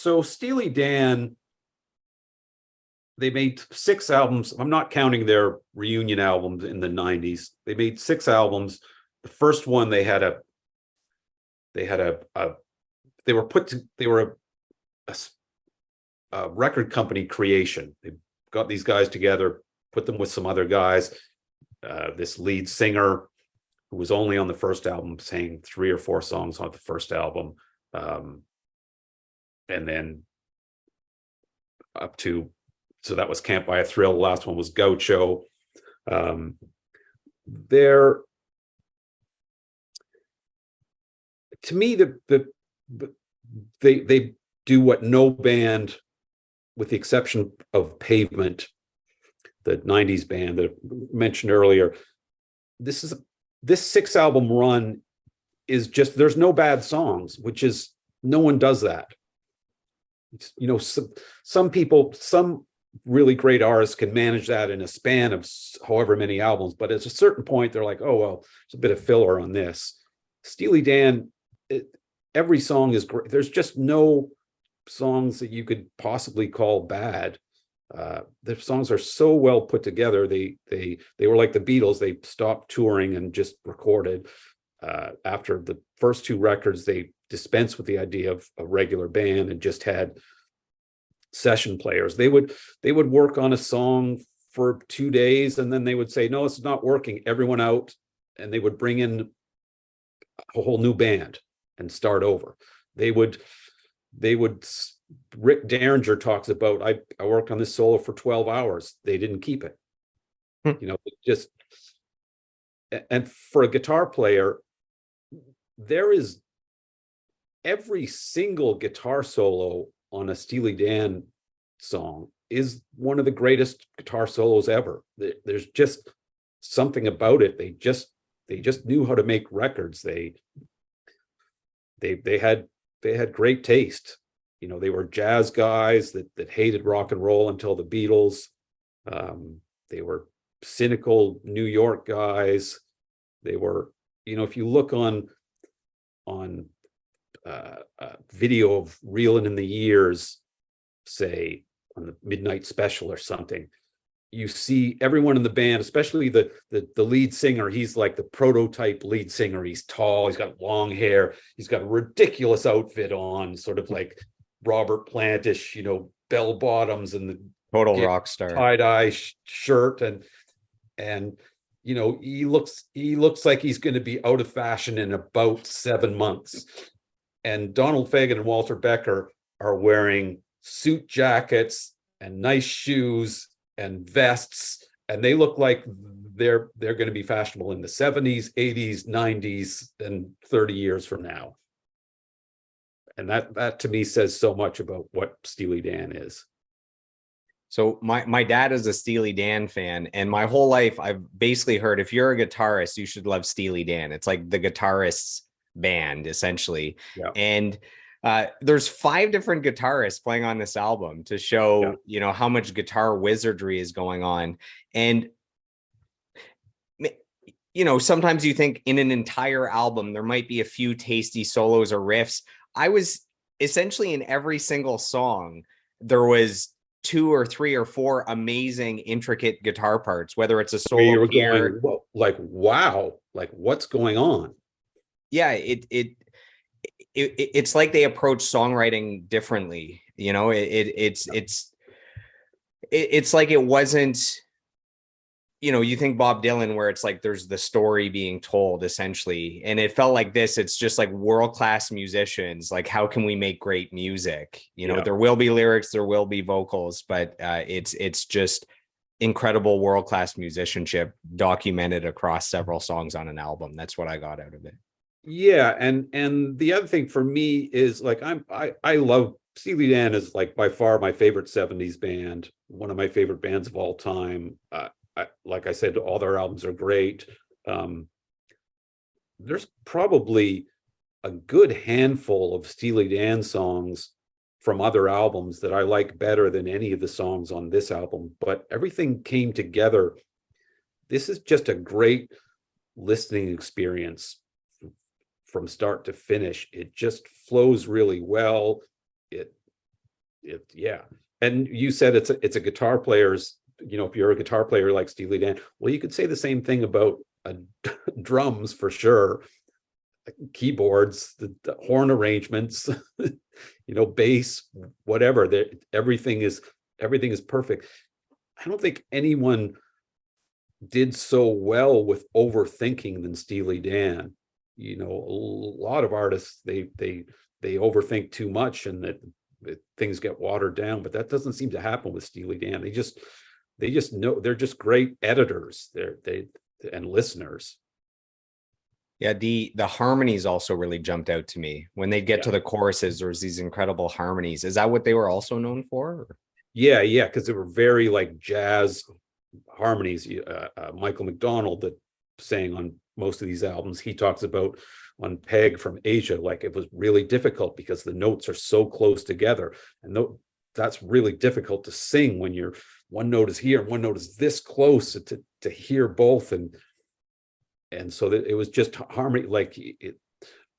So Steely Dan, they made 6 albums. I'm not counting their reunion albums in the 90s. They made 6 albums. The first one they were a record company creation. They got these guys together, put them with some other guys. This lead singer who was only on the first album sang 3 or 4 songs on the first album. And then up to, so that was Can't Buy a Thrill. The last one was Gaucho. To me, they do what no band, with the exception of Pavement, the 90s band that I mentioned earlier, this 6-album run is just, there's no bad songs, which is, no one does that. You know, some people, some really great artists can manage that in a span of however many albums, but at a certain point, they're like, oh, well, there's a bit of filler on this. Steely Dan, every song is great. There's just no songs that you could possibly call bad. The songs are so well put together. They were like the Beatles. They stopped touring and just recorded. After the first 2 records, they dispensed with the idea of a regular band and just had session players. They would work on a song for 2 days, and then they would say, no, it's not working, everyone out, and they would bring in a whole new band and start over. Rick Derringer talks about, I worked on this solo for 12 hours. They didn't keep it. You know, just, and for a guitar player, there is every single guitar solo on a Steely Dan song is one of the greatest guitar solos ever. There's just something about it. They just knew how to make records. They had great taste. You know, they were jazz guys that hated rock and roll until the Beatles. They were cynical New York guys. They were, you know, if you look on video of Reelin' in the Years, say on the Midnight Special or something, you see everyone in the band, especially the lead singer. He's like the prototype lead singer. He's tall, he's got long hair, he's got a ridiculous outfit on, sort of like Robert Plantish, you know, bell bottoms and the total rock star tie-dye shirt, and you know, he looks like he's going to be out of fashion in about 7 months. And Donald Fagen and Walter Becker are wearing suit jackets and nice shoes and vests, and they look like they're going to be fashionable in the 70s, 80s, 90s, and 30 years from now. And that to me says so much about what Steely Dan is. So my dad is a Steely Dan fan, and my whole life I've basically heard, if you're a guitarist, you should love Steely Dan. It's like the guitarist's band, essentially. Yeah. And there's 5 different guitarists playing on this album to show, you know, how much guitar wizardry is going on. And, you know, sometimes you think in an entire album, there might be a few tasty solos or riffs. I was essentially in every single song, there was 2 or 3 or 4 amazing, intricate guitar parts, whether it's a solo here. Going, like, wow, like what's going on? Yeah, it's like they approach songwriting differently. You know, it's like it wasn't, you know, you think Bob Dylan, where it's like there's the story being told essentially, and it felt like this. It's just like world-class musicians. Like, how can we make great music? You know, there will be lyrics, there will be vocals, but it's just incredible world-class musicianship documented across several songs on an album. That's what I got out of it. Yeah, and the other thing for me is, like, I love Steely Dan, is like by far my favorite 70s band, one of my favorite bands of all time. Like I said, all their albums are great. There's probably a good handful of Steely Dan songs from other albums that I like better than any of the songs on this album, but everything came together. This is just a great listening experience from start to finish. It just flows really well. Yeah. And you said it's a guitar player's, if you're a guitar player like Steely Dan, well, you could say the same thing about drums for sure, keyboards, the horn arrangements, bass, whatever. Everything is perfect. I don't think anyone did so well with overthinking than Steely Dan. A lot of artists, they overthink too much, and that things get watered down, but that doesn't seem to happen with Steely Dan. They just know, they're just great editors. They and listeners. Yeah, the harmonies also really jumped out to me. When they get Yeah. to the choruses, there's these incredible harmonies. Is that what they were also known for? Yeah, because they were very like jazz harmonies. Michael McDonald, that sang on most of these albums, he talks about on Peg from Asia, like it was really difficult because the notes are so close together, and that's really difficult to sing when you're one note is here and one note is this close, to hear both, and so that it was just harmony. Like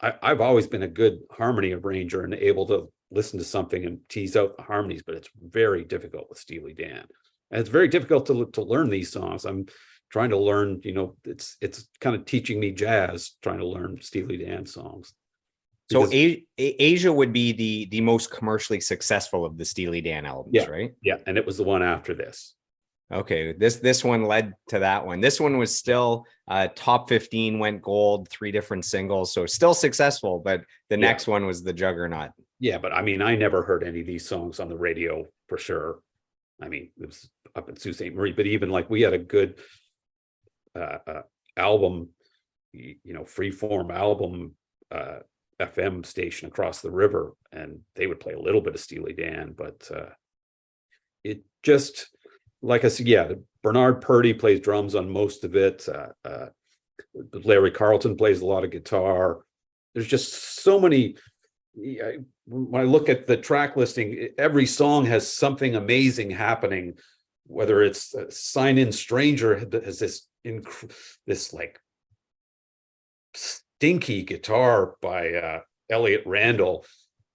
I've always been a good harmony arranger and able to listen to something and tease out the harmonies, but it's very difficult with Steely Dan. And it's very difficult to learn these songs. I'm trying to learn, it's kind of teaching me jazz, trying to learn Steely Dan songs. So Because, Asia would be the most commercially successful of the Steely Dan albums, yeah, right? yeah, and it was the one after this. Okay, this one led to that one. This one was still top 15, went gold, 3 different singles, so still successful. But the next one was the juggernaut. Yeah, but I mean, I never heard any of these songs on the radio for sure. I mean, it was up in Sault Ste. Marie, but even like we had a good album, freeform album FM station across the river, and they would play a little bit of Steely Dan, but it just, like I said, yeah, Bernard Purdie plays drums on most of it. Larry Carlton plays a lot of guitar. There's just so many. When I look at the track listing, every song has something amazing happening. Whether it's Sign In Stranger has this like stinky guitar by Elliot Randall,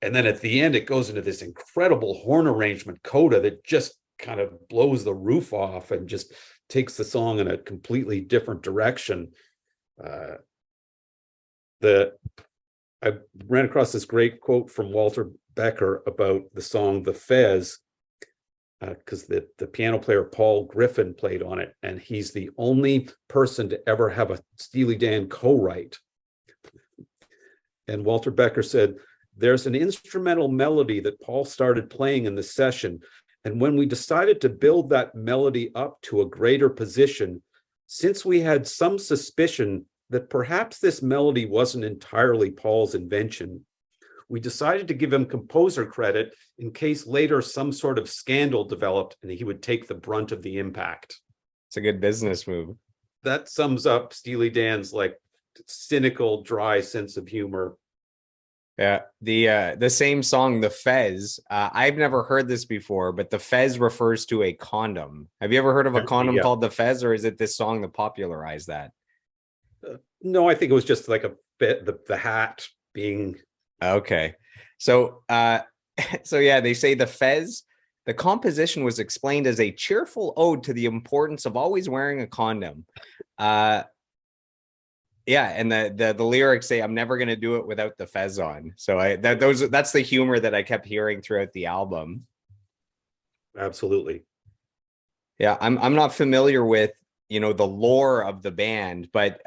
and then at the end it goes into this incredible horn arrangement coda that just kind of blows the roof off and just takes the song in a completely different direction. I ran across this great quote from Walter Becker about the song The Fez, because the piano player Paul Griffin played on it, and he's the only person to ever have a Steely Dan co-write. And Walter Becker said, "There's an instrumental melody that Paul started playing in the session, and when we decided to build that melody up to a greater position, since we had some suspicion that perhaps this melody wasn't entirely Paul's invention, we decided to give him composer credit in case later some sort of scandal developed and he would take the brunt of the impact." It's a good business move. That sums up Steely Dan's like cynical, dry sense of humor. Yeah, the same song, The Fez. I've never heard this before, but the Fez refers to a condom. Have you ever heard of a condom called the Fez, or is it this song that popularized that? No, I think it was just like a bit the hat being okay. So so yeah, they say the Fez, the composition was explained as a cheerful ode to the importance of always wearing a condom. Yeah, and the lyrics say, "I'm never gonna do it without the Fez on." So that's the humor that I kept hearing throughout the album. Absolutely. Yeah, I'm not familiar with the lore of the band, but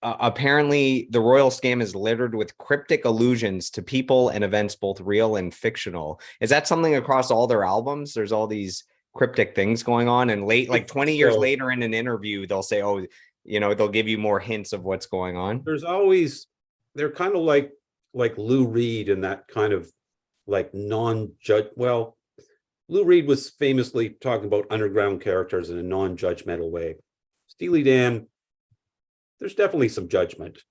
apparently the Royal Scam is littered with cryptic allusions to people and events, both real and fictional. Is that something across all their albums? There's all these cryptic things going on, and like 20 years later in an interview, they'll say, "Oh, they'll give you more hints of what's going on." They're kind of like Lou Reed in that kind of like non-judge. Well, Lou Reed was famously talking about underground characters in a non-judgmental way. Steely Dan, there's definitely some judgment,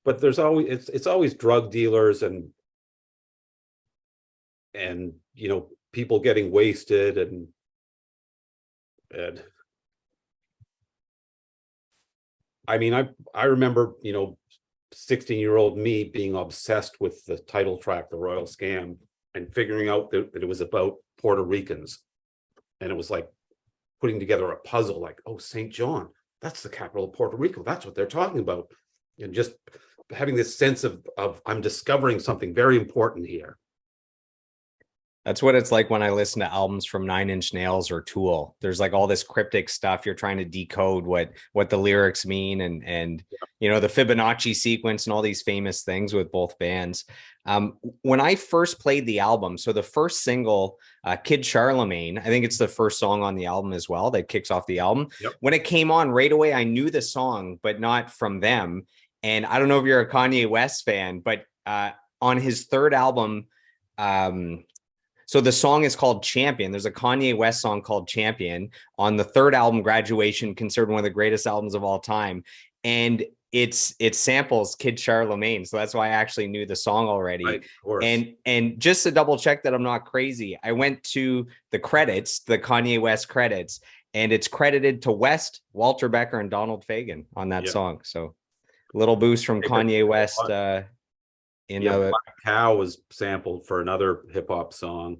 but there's always it's always drug dealers and people getting wasted and I mean, I remember 16-year-old me being obsessed with the title track, The Royal Scam. and figuring out that it was about Puerto Ricans. And it was like putting together a puzzle, like, oh, St. John, that's the capital of Puerto Rico. That's what they're talking about. And just having this sense of I'm discovering something very important here. That's what it's like when I listen to albums from Nine Inch Nails or Tool. There's like all this cryptic stuff. You're trying to decode what the lyrics mean, and you know, the Fibonacci sequence and all these famous things with both bands. When I first played the album, so the first single, Kid Charlemagne, I think it's the first song on the album as well that kicks off the album. Yep. When it came on right away, I knew the song, but not from them. And I don't know if you're a Kanye West fan, but on his third album, so the song is called Champion. There's a Kanye West song called Champion on the third album, Graduation, considered one of the greatest albums of all time. And it samples Kid Charlemagne. So that's why I actually knew the song already. Right, of course. And just to double check that I'm not crazy, I went to the credits, the Kanye West credits, and it's credited to West, Walter Becker, and Donald Fagen on that song. So a little boost from Kanye West. Black Cow was sampled for another hip hop song.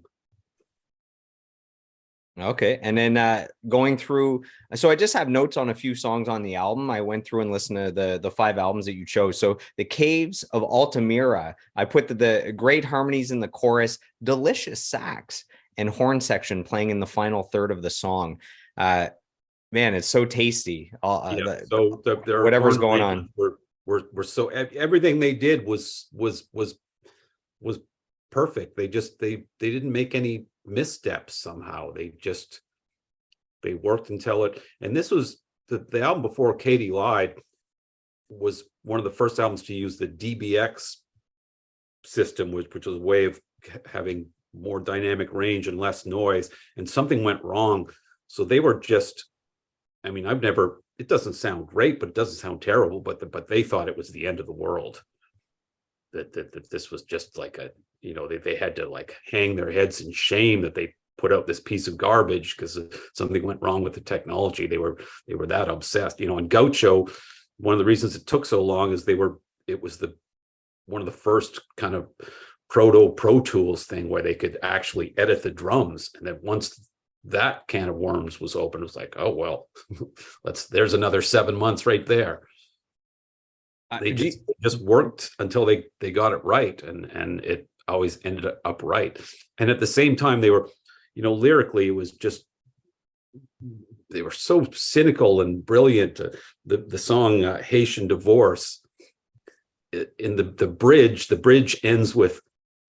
Okay. And then going through, so I just have notes on a few songs on the album. I went through and listened to the 5 albums that you chose. So The Caves of Altamira, I put the great harmonies in the chorus, delicious sax and horn section playing in the final third of the song. Man, it's so tasty. Whatever's going on. We're so, everything they did was perfect. They didn't make any missteps somehow. They worked until it, and this was the album before Katie Lied was one of the first albums to use the DBX system, which was a way of having more dynamic range and less noise, and something went wrong. So they were just, I mean, it doesn't sound great, but it doesn't sound terrible, but they thought it was the end of the world. That this was just like they had to like hang their heads in shame that they put out this piece of garbage because something went wrong with the technology. They were that obsessed, and Gaucho, one of the reasons it took so long is it was one of the first kind of proto Pro Tools thing where they could actually edit the drums. And then once that can of worms was open, it was like, oh, well, there's another 7 months right there. They just worked until they got it right, and it always ended up right. And at the same time, they were, lyrically, it was just, they were so cynical and brilliant. The song Haitian Divorce, in the bridge ends with,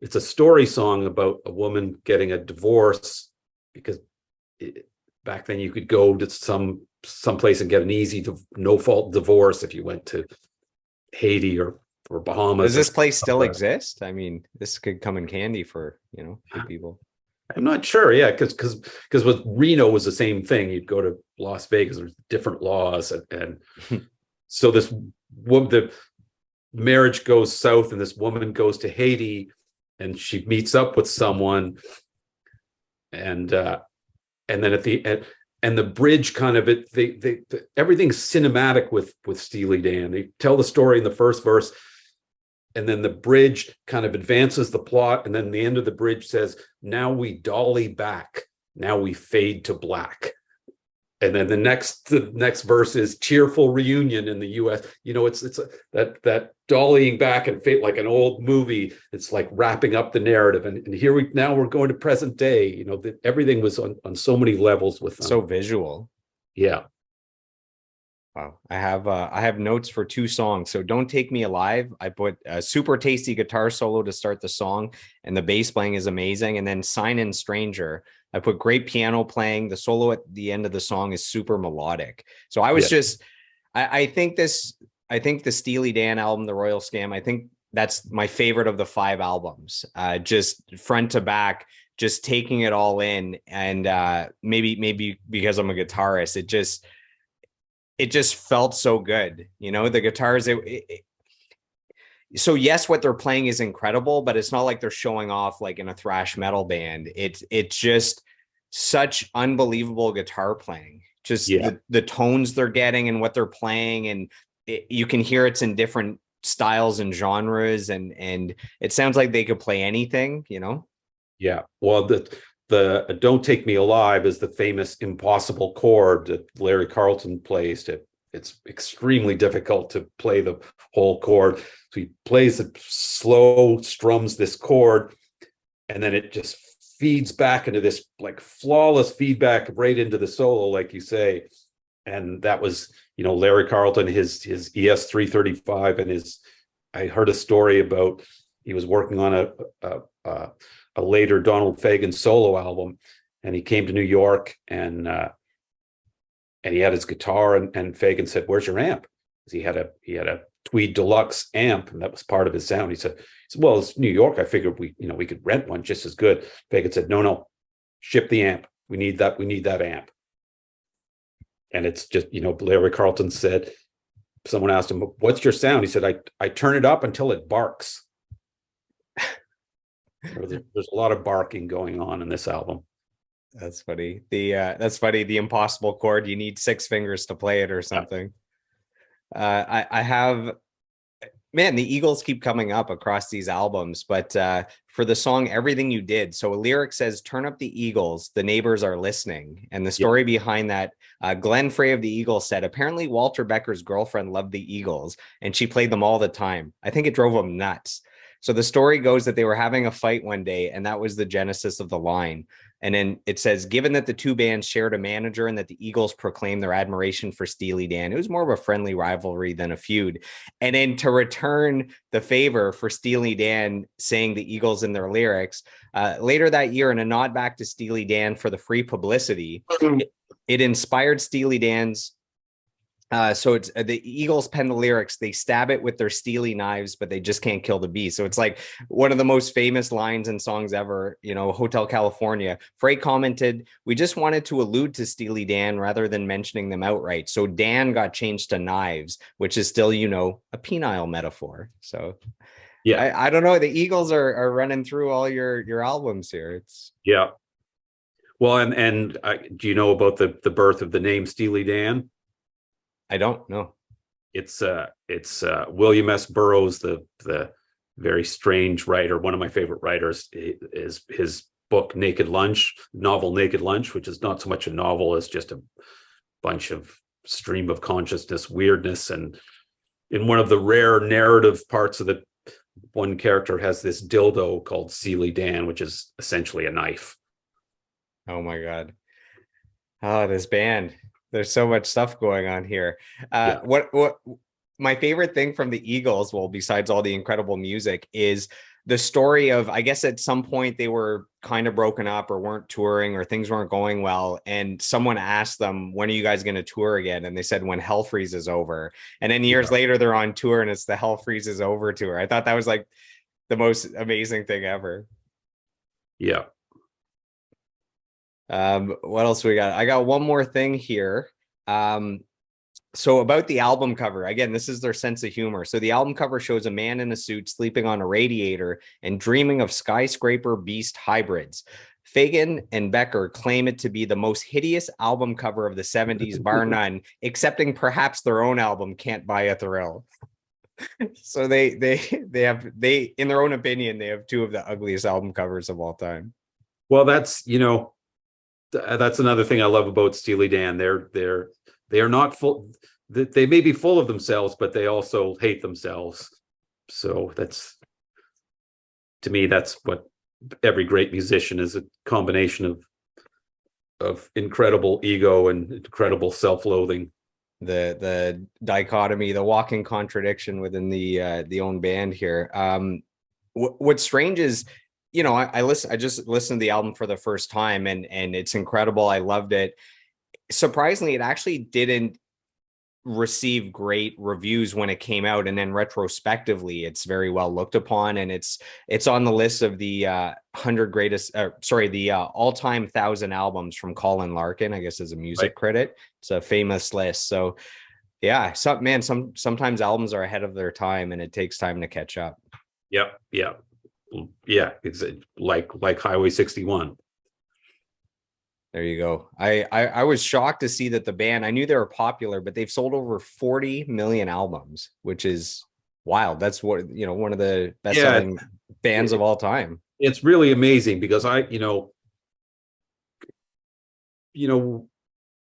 it's a story song about a woman getting a divorce because back then you could go to someplace and get an easy no fault divorce if you went to Haiti or Bahamas. Does this place still exist? I mean, this could come in handy for people. I'm not sure. Yeah, because with Reno was the same thing. You'd go to Las Vegas, there's different laws, and so the marriage goes south, and this woman goes to Haiti, and she meets up with someone, and then at the end. And the bridge kind of everything's cinematic with Steely Dan. They tell the story in the first verse, and then the bridge kind of advances the plot, and then the end of the bridge says, "Now we dolly back, now we fade to black." And then the next verse is tearful reunion in the U.S. It's that dollying back and fade, like an old movie. It's like wrapping up the narrative, and here we're going to present day. Everything was on so many levels with them. So visual. Yeah. Wow. I have notes for 2 songs. So Don't Take Me Alive, I put a super tasty guitar solo to start the song, and the bass playing is amazing. And then Sign In Stranger, I put great piano playing. The solo at the end of the song is super melodic. So I was I think the Steely Dan album, The Royal Scam, I think that's my favorite of the 5 albums. Just front to back, just taking it all in. And maybe because I'm a guitarist, it just felt so good. The guitars, so yes, what they're playing is incredible, but it's not like they're showing off like in a thrash metal band. It's just such unbelievable guitar playing, just the tones they're getting and what they're playing. And you can hear it's in different styles and genres. And it sounds like they could play anything, Yeah. Well, the "Don't Take Me Alive" is the famous impossible chord that Larry Carlton plays. It's extremely difficult to play the whole chord. So he plays it slow, strums this chord, and then it just feeds back into this like flawless feedback right into the solo, like you say. And that was, Larry Carlton, his ES 335, and I heard a story about he was working on a later Donald Fagen solo album, and he came to New York, and he had his guitar, and Fagen said, "Where's your amp?" Because he had a Tweed Deluxe amp, and that was part of his sound. He said, "Well, it's New York. I figured we could rent one just as good." Fagen said, "No, ship the amp. We need that. We need that amp." And it's just, Larry Carlton said, someone asked him, "What's your sound?" He said, I turn it up until it barks." There's a lot of barking going on in this album. That's funny. That's funny. The impossible chord, you need 6 fingers to play it or something. I have, man, the Eagles keep coming up across these albums, but for the song "Everything You Did," so a lyric says, "Turn up the Eagles, the neighbors are listening." And the story behind that, Glenn Frey of the Eagles said, apparently Walter Becker's girlfriend loved the Eagles and she played them all the time. I think it drove him nuts. So the story goes that they were having a fight one day, and that was the genesis of the line. And then it says, given that the two bands shared a manager and that the Eagles proclaimed their admiration for Steely Dan, it was more of a friendly rivalry than a feud. And then to return the favor for Steely Dan saying the Eagles in their lyrics, later that year, in a nod back to Steely Dan for the free publicity, it inspired Steely Dan's. So it's the Eagles pen the lyrics. They stab it with their steely knives, but they just can't kill the beast. So it's like one of the most famous lines in songs ever. Hotel California. Frey commented, "We just wanted to allude to Steely Dan rather than mentioning them outright. So Dan got changed to knives, which is still, a penile metaphor." So yeah, I don't know. The Eagles are running through all your albums here. It's yeah. Well, and do you know about the birth of the name Steely Dan? I don't know. It's William S. Burroughs, the very strange writer. One of my favorite writers is his book Naked Lunch, novel Naked Lunch, which is not so much a novel as just a bunch of stream of consciousness weirdness. And in one of the rare narrative parts of the one character has this dildo called Steely Dan, which is essentially a knife. Oh my God. Oh, this band. There's so much stuff going on here. What my favorite thing from the Eagles, well, besides all the incredible music, is the story of, I guess at some point they were kind of broken up or weren't touring or things weren't going well. And someone asked them, "When are you guys going to tour again?" And they said, "When Hell Freezes Over." And then years later, they're on tour and it's the Hell Freezes Over tour. I thought that was like the most amazing thing ever. Yeah. What else we got? I got one more thing here. So about the album cover, again, this is their sense of humor. So the album cover shows a man in a suit sleeping on a radiator and dreaming of skyscraper beast hybrids. Fagen and Becker claim it to be the most hideous album cover of the 70s, bar none, excepting perhaps their own album, Can't Buy a Thrill. So they in their own opinion, they have 2 of the ugliest album covers of all time. Well, that's another thing I love about Steely Dan. They are not full. They may be full of themselves, but they also hate themselves. So to me, that's what every great musician is, a combination of incredible ego and incredible self-loathing. The dichotomy, the walking contradiction within the own band here. What's strange is, I just listened to the album for the first time, and it's incredible. I loved it. Surprisingly, it actually didn't receive great reviews when it came out, and then retrospectively it's very well looked upon, and it's on the list of the 100 greatest the all-time 1,000 albums from Colin Larkin, I guess, as a music critic. It's a famous list. So yeah, sometimes albums are ahead of their time and it takes time to catch up. Yeah, it's like Highway 61. There you go. I was shocked to see that the band, I knew they were popular, but they've sold over 40 million albums, which is wild. That's what, one of the best selling bands of all time. it's really amazing because you know,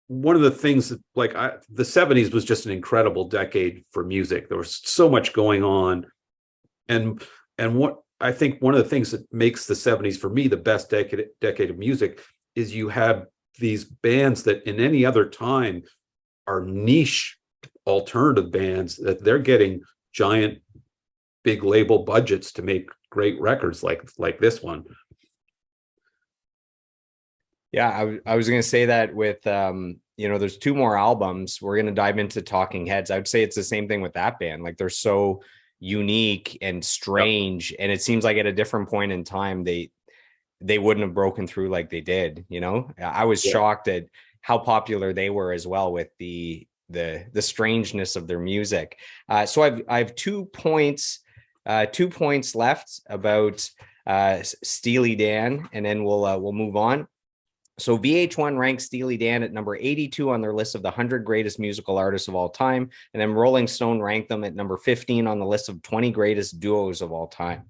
one of the things that the 70s was just an incredible decade for music. There was so much going on. And what I think one of the things that makes the 70s for me the best decade of music is you have these bands that in any other time are niche alternative bands that they're getting giant big label budgets to make great records like this one. Yeah, I was going to say that with, there's two more albums. We're going to dive into Talking Heads. I would say it's the same thing with that band. Like they're so unique and strange. And it seems like at a different point in time, they wouldn't have broken through like they did. I was shocked at how popular they were as well with the strangeness of their music. So I have 2 points, 2 points left about Steely Dan, and then we'll move on. So VH1 ranks Steely Dan at number 82 on their list of the 100 greatest musical artists of all time. And then Rolling Stone ranked them at number 15 on the list of 20 greatest duos of all time.